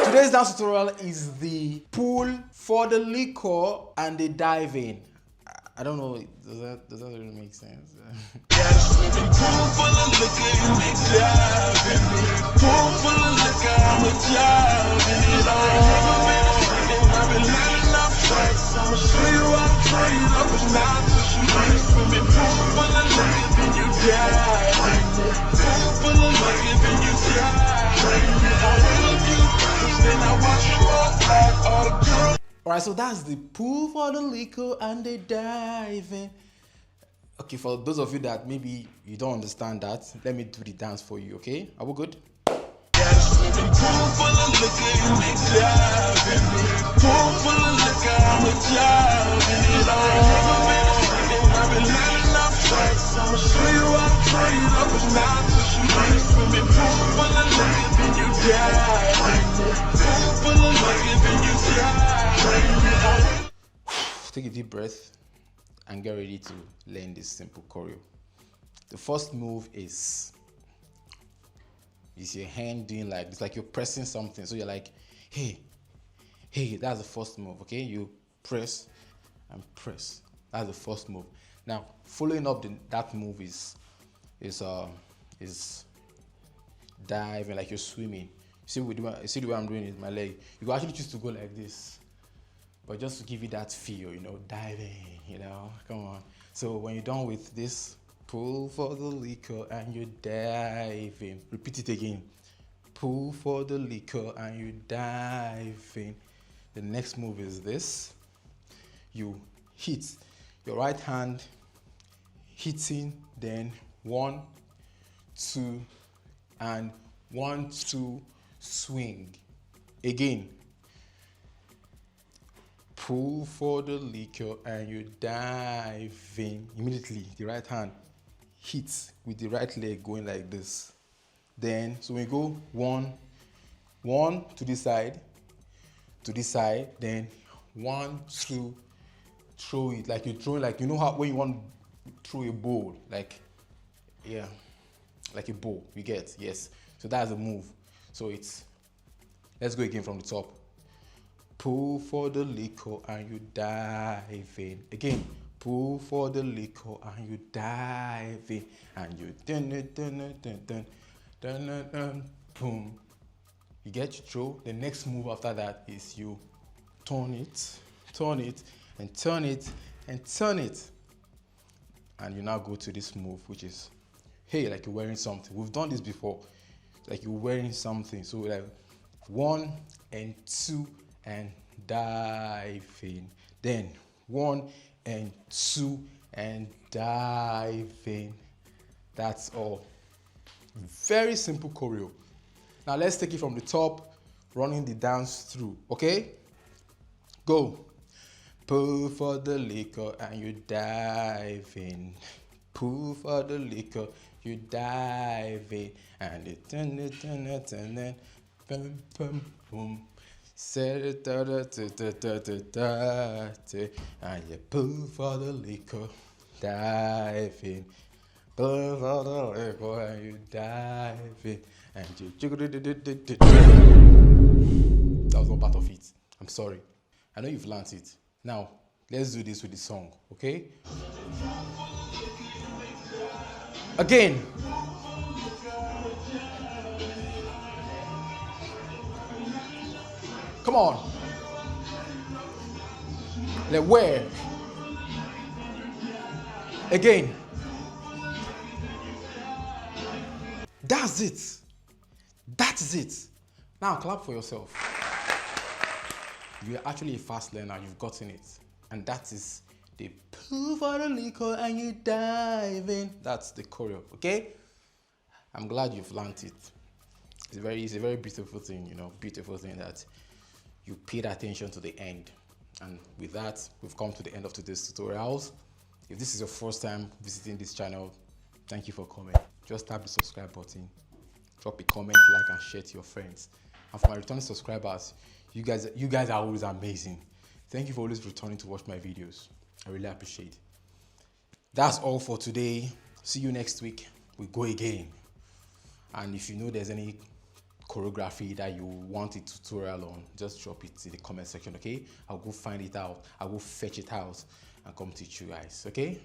Today's dance tutorial is the pull for the liquor and the dive in. I don't know, does that really make sense? Alright, so that's the pull for the liquor and the diving. Okay, for those of you that maybe you don't understand that, let me do the dance for you, okay? Are we good? Take a deep breath and get ready to learn this simple choreo. The first move is your hand doing like, it's like you're pressing something. So you're like, hey, that's the first move, okay? You press and press. That's the first move. Now, following up that move is diving, like you're swimming. See the way I'm doing it with my leg. You can actually choose to go like this. But just to give you that feel, diving, come on. So when you're done with this, pull for the liquor and you're diving. Repeat it again. Pull for the liquor and you're diving. The next move is this. You hit your right hand, hitting, then 1, 2, and 1, 2, swing. Again. Pull for the liquor and you diving. Immediately, the right hand hits with the right leg going like this. Then, so we go 1 to this side, then 1, 2, throw it. Like you're throwing, like how when you want to throw a ball, like a ball, you get, yes. So that's the move. So let's go again from the top. Pull for the liquor and you diving. Again, pull for the liquor and you diving. And you boom. You get your throw. The next move after that is you turn it, and turn it, and turn it. And you now go to this move, which is, hey, like you're wearing something. We've done this before. Like you're wearing something. So like 1 and 2, and diving. Then 1 and 2 and diving. That's all. Very simple choreo. Now let's take it from the top, running the dance through, okay? Go. Pull for the liquor and you diving. Pull for the liquor, you diving. And it turn it, boom, boom, boom. Set it, and you pull for the liquor, diving. Pull for the liquor and you diving. And you jiggle it. That was not part of it. I'm sorry. I know you've learned it. Now, let's do this with the song, okay? Again. Come on. Like where? Again. That's it. That's it. Now clap for yourself. You're actually a fast learner. You've gotten it. And that is the pull for the liquor and you dive in. That's the choreo, okay? I'm glad you've learned it. It's a very beautiful thing, beautiful thing that you paid attention to the end. And with that, we've come to the end of today's tutorials. If this is your first time visiting this channel, thank you for coming. Just tap the subscribe button, drop a comment, like and share to your friends. And for my returning subscribers, you guys are always amazing. Thank you for always returning to watch my videos. I really appreciate it. That's all for today. See you next week. We go again. And if you know there's any choreography that you want a tutorial on, just drop it in the comment section, okay? I'll go find it out, I'll go fetch it out and come teach you guys, okay?